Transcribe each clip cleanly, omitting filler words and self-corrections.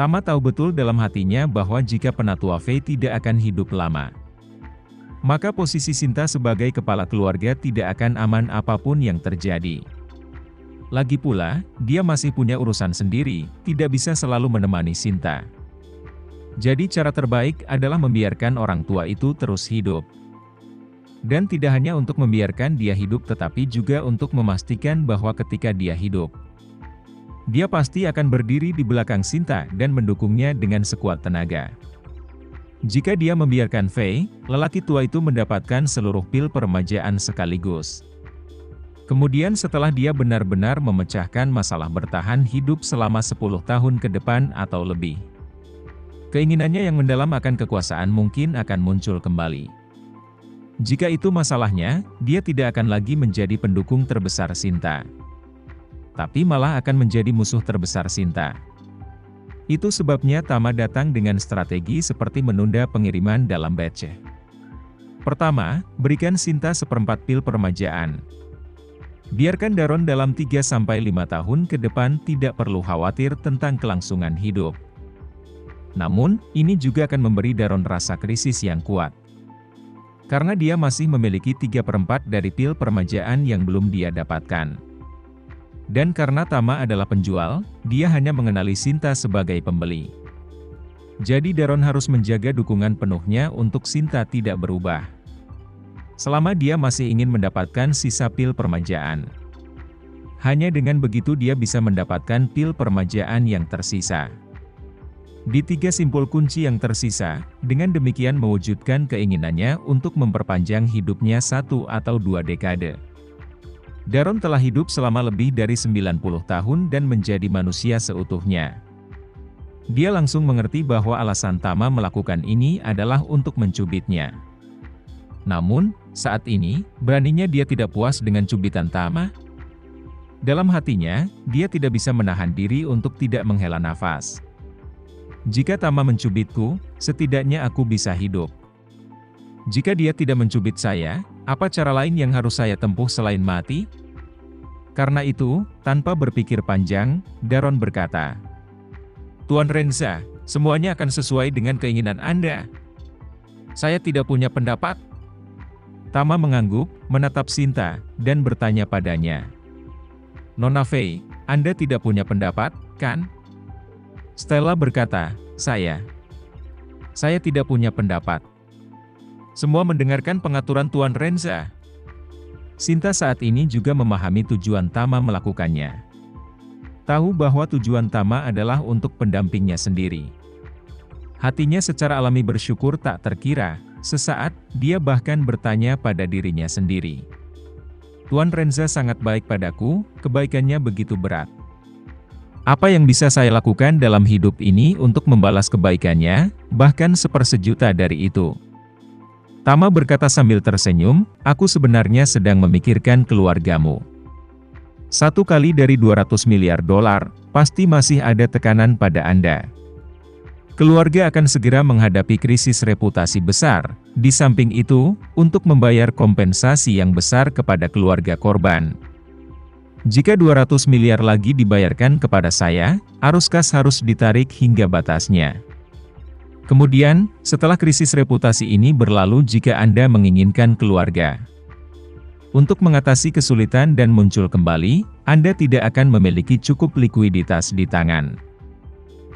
Tama tahu betul dalam hatinya bahwa jika penatua Fei tidak akan hidup lama, maka posisi Sinta sebagai kepala keluarga tidak akan aman apapun yang terjadi. Lagi pula, dia masih punya urusan sendiri, tidak bisa selalu menemani Sinta. Jadi cara terbaik adalah membiarkan orang tua itu terus hidup. Dan tidak hanya untuk membiarkan dia hidup tetapi juga untuk memastikan bahwa ketika dia hidup, dia pasti akan berdiri di belakang Sinta dan mendukungnya dengan sekuat tenaga. Jika dia membiarkan Fei, lelaki tua itu mendapatkan seluruh pil peremajaan sekaligus. Kemudian setelah dia benar-benar memecahkan masalah bertahan hidup selama 10 tahun ke depan atau lebih, keinginannya yang mendalam akan kekuasaan mungkin akan muncul kembali. Jika itu masalahnya, dia tidak akan lagi menjadi pendukung terbesar Sinta, tapi malah akan menjadi musuh terbesar Sinta. Itu sebabnya Tama datang dengan strategi seperti menunda pengiriman dalam batch. Pertama, berikan Sinta 1/4 pil peremajaan. Biarkan Daron dalam 3-5 tahun ke depan tidak perlu khawatir tentang kelangsungan hidup. Namun, ini juga akan memberi Daron rasa krisis yang kuat. Karena dia masih memiliki 3/4 dari pil peremajaan yang belum dia dapatkan. Dan karena Tama adalah penjual, dia hanya mengenali Sinta sebagai pembeli. Jadi Daron harus menjaga dukungan penuhnya untuk Sinta tidak berubah selama dia masih ingin mendapatkan sisa pil peremajaan. Hanya dengan begitu dia bisa mendapatkan pil peremajaan yang tersisa. Di 3 simpul kunci yang tersisa, dengan demikian mewujudkan keinginannya untuk memperpanjang hidupnya 1 atau 2 dekade. Daron telah hidup selama lebih dari 90 tahun dan menjadi manusia seutuhnya. Dia langsung mengerti bahwa alasan Tama melakukan ini adalah untuk mencubitnya. Namun, saat ini, beraninya dia tidak puas dengan cubitan Tama. Dalam hatinya, dia tidak bisa menahan diri untuk tidak menghela nafas. Jika Tama mencubitku, setidaknya aku bisa hidup. Jika dia tidak mencubit saya, apa cara lain yang harus saya tempuh selain mati? Karena itu, tanpa berpikir panjang, Daron berkata, "Tuan Renza, semuanya akan sesuai dengan keinginan Anda. Saya tidak punya pendapat." Tama mengangguk, menatap Sinta, dan bertanya padanya, "Nona Fei, Anda tidak punya pendapat, kan?" Stella berkata, Saya tidak punya pendapat. Semua mendengarkan pengaturan Tuan Renza." Sinta saat ini juga memahami tujuan Tama melakukannya. Tahu bahwa tujuan Tama adalah untuk pendampingnya sendiri. Hatinya secara alami bersyukur tak terkira, sesaat, dia bahkan bertanya pada dirinya sendiri. "Tuan Renza sangat baik padaku, kebaikannya begitu berat. Apa yang bisa saya lakukan dalam hidup ini untuk membalas kebaikannya, bahkan 1/1 dari itu?" Tama berkata sambil tersenyum, "Aku sebenarnya sedang memikirkan keluargamu. 1 kali dari 200 miliar dolar, pasti masih ada tekanan pada Anda. Keluarga akan segera menghadapi krisis reputasi besar. Di samping itu, untuk membayar kompensasi yang besar kepada keluarga korban. Jika 200 miliar lagi dibayarkan kepada saya, arus kas harus ditarik hingga batasnya. Kemudian, setelah krisis reputasi ini berlalu jika Anda menginginkan keluarga untuk mengatasi kesulitan dan muncul kembali, Anda tidak akan memiliki cukup likuiditas di tangan."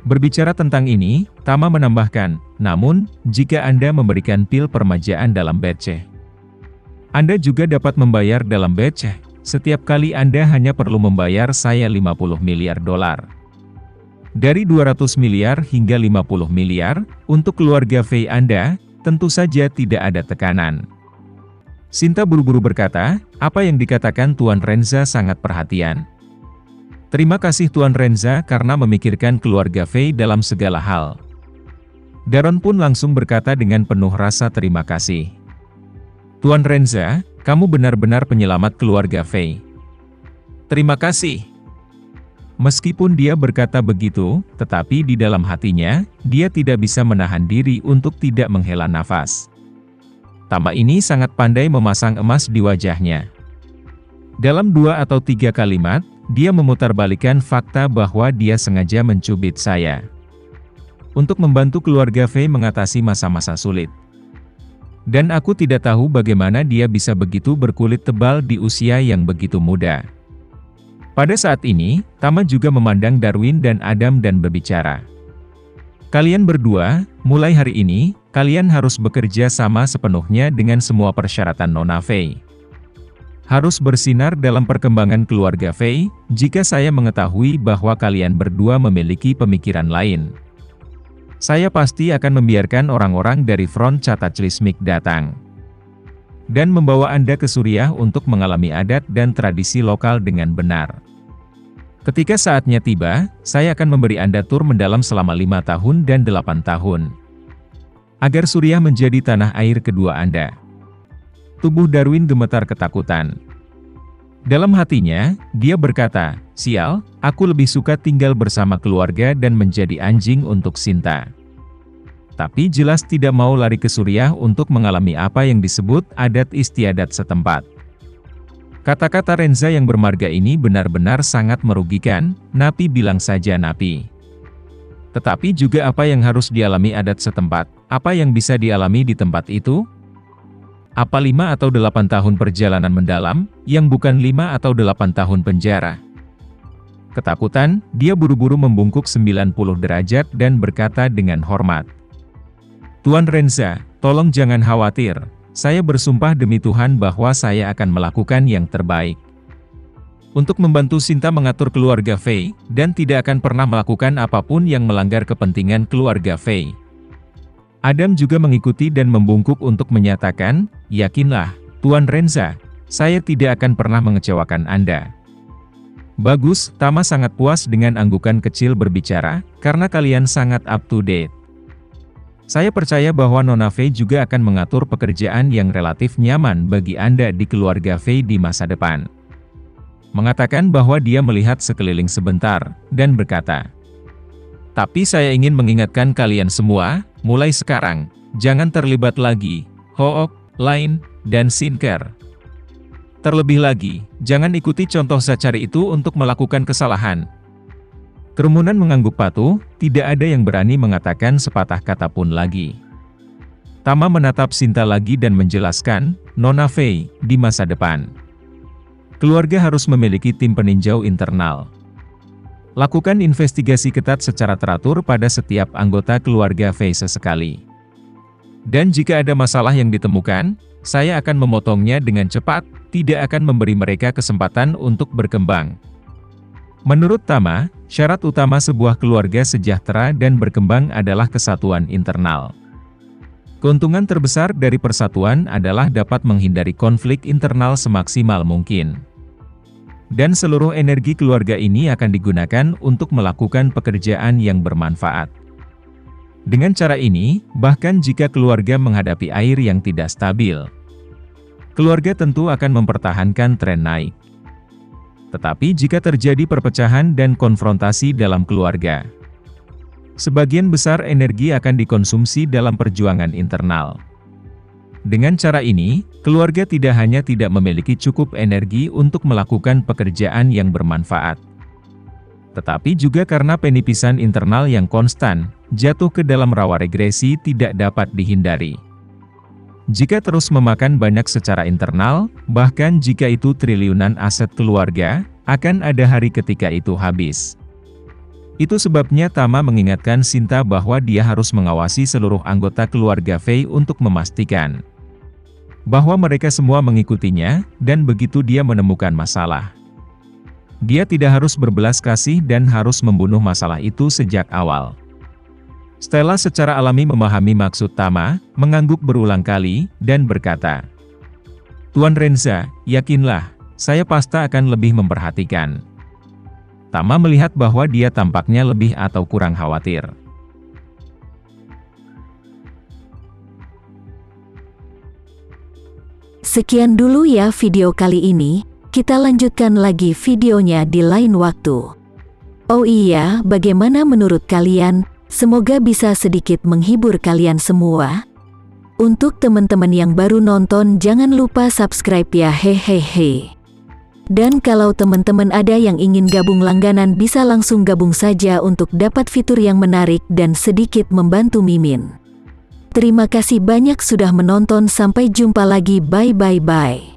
Berbicara tentang ini, Tama menambahkan, "Namun, jika Anda memberikan pil peremajaan dalam batch, Anda juga dapat membayar dalam batch. Setiap kali Anda hanya perlu membayar saya 50 miliar dolar. Dari 200 miliar hingga 50 miliar, untuk keluarga Fei Anda, tentu saja tidak ada tekanan." Sinta buru-buru berkata, "Apa yang dikatakan Tuan Renza sangat perhatian. Terima kasih Tuan Renza karena memikirkan keluarga Fei dalam segala hal." Daron pun langsung berkata dengan penuh rasa terima kasih. "Tuan Renza, kamu benar-benar penyelamat keluarga Fei." "Terima kasih." Meskipun dia berkata begitu, tetapi di dalam hatinya, dia tidak bisa menahan diri untuk tidak menghela nafas. Tama ini sangat pandai memasang emas di wajahnya. Dalam 2 atau 3 kalimat, dia memutarbalikkan fakta bahwa dia sengaja mencubit saya. untuk membantu keluarga Fei mengatasi masa-masa sulit. Dan aku tidak tahu bagaimana dia bisa begitu berkulit tebal di usia yang begitu muda. Pada saat ini, Tama juga memandang Darwin dan Adam dan berbicara. Kalian berdua, mulai hari ini, kalian harus bekerja sama sepenuhnya dengan semua persyaratan Nona Fei. Harus bersinar dalam perkembangan keluarga Fei, jika saya mengetahui bahwa kalian berdua memiliki pemikiran lain. Saya pasti akan membiarkan orang-orang dari front Cataclysmic datang. Dan membawa Anda ke Suriah untuk mengalami adat dan tradisi lokal dengan benar. Ketika saatnya tiba, saya akan memberi Anda tur mendalam selama 5 tahun dan 8 tahun. Agar Suriah menjadi tanah air kedua Anda. Tubuh Darwin gemetar ketakutan. Dalam hatinya, dia berkata, "Sial, aku lebih suka tinggal bersama keluarga dan menjadi anjing untuk Sinta." Tapi jelas tidak mau lari ke Suriah untuk mengalami apa yang disebut adat istiadat setempat. Kata-kata Renza yang bermarga ini benar-benar sangat merugikan, Napi bilang saja Napi. Tetapi juga apa yang harus dialami adat setempat, apa yang bisa dialami di tempat itu? Apa 5 atau 8 tahun perjalanan mendalam, yang bukan 5 atau 8 tahun penjara? Ketakutan, dia buru-buru membungkuk 90 derajat dan berkata dengan hormat. "Tuan Renza, tolong jangan khawatir. Saya bersumpah demi Tuhan bahwa saya akan melakukan yang terbaik untuk membantu Sinta mengatur keluarga Fei, dan tidak akan pernah melakukan apapun yang melanggar kepentingan keluarga Fei." Adam juga mengikuti dan membungkuk untuk menyatakan, "Yakinlah, Tuan Renza, saya tidak akan pernah mengecewakan Anda." "Bagus," Tama sangat puas dengan anggukan kecil berbicara, "karena kalian sangat up to date. Saya percaya bahwa Nona Fei juga akan mengatur pekerjaan yang relatif nyaman bagi Anda di keluarga Fei di masa depan." Mengatakan bahwa dia melihat sekeliling sebentar, dan berkata, "Tapi saya ingin mengingatkan kalian semua, mulai sekarang, jangan terlibat lagi, Hook, Line, dan Sinker. Terlebih lagi, jangan ikuti contoh Zachary itu untuk melakukan kesalahan." Kerumunan mengangguk patuh, tidak ada yang berani mengatakan sepatah kata pun lagi. Tama menatap Sinta lagi dan menjelaskan, "Nona Fei, di masa depan, keluarga harus memiliki tim peninjau internal. Lakukan investigasi ketat secara teratur pada setiap anggota keluarga Fei sesekali. Dan jika ada masalah yang ditemukan, saya akan memotongnya dengan cepat, tidak akan memberi mereka kesempatan untuk berkembang." Menurut Tama, syarat utama sebuah keluarga sejahtera dan berkembang adalah kesatuan internal. Keuntungan terbesar dari persatuan adalah dapat menghindari konflik internal semaksimal mungkin. Dan seluruh energi keluarga ini akan digunakan untuk melakukan pekerjaan yang bermanfaat. Dengan cara ini, bahkan jika keluarga menghadapi air yang tidak stabil, keluarga tentu akan mempertahankan tren naik. Tetapi jika terjadi perpecahan dan konfrontasi dalam keluarga, sebagian besar energi akan dikonsumsi dalam perjuangan internal. Dengan cara ini, keluarga tidak hanya tidak memiliki cukup energi untuk melakukan pekerjaan yang bermanfaat, tetapi juga karena penipisan internal yang konstan, jatuh ke dalam rawa regresi tidak dapat dihindari. Jika terus memakan banyak secara internal, bahkan jika itu triliunan aset keluarga, akan ada hari ketika itu habis. Itu sebabnya Tama mengingatkan Sinta bahwa dia harus mengawasi seluruh anggota keluarga Fei untuk memastikan bahwa mereka semua mengikutinya, dan begitu dia menemukan masalah, dia tidak harus berbelas kasih dan harus membunuh masalah itu sejak awal. Stella secara alami memahami maksud Tama, mengangguk berulang kali, dan berkata, "Tuan Renza, yakinlah, saya pasti akan lebih memperhatikan." Tama melihat bahwa dia tampaknya lebih atau kurang khawatir. Sekian dulu ya video kali ini, kita lanjutkan lagi videonya di lain waktu. Oh iya, bagaimana menurut kalian? Semoga bisa sedikit menghibur kalian semua. Untuk teman-teman yang baru nonton, jangan lupa subscribe ya, hehehe. Dan kalau teman-teman ada yang ingin gabung langganan bisa langsung gabung saja untuk dapat fitur yang menarik dan sedikit membantu Mimin. Terima kasih banyak sudah menonton, sampai jumpa lagi, bye.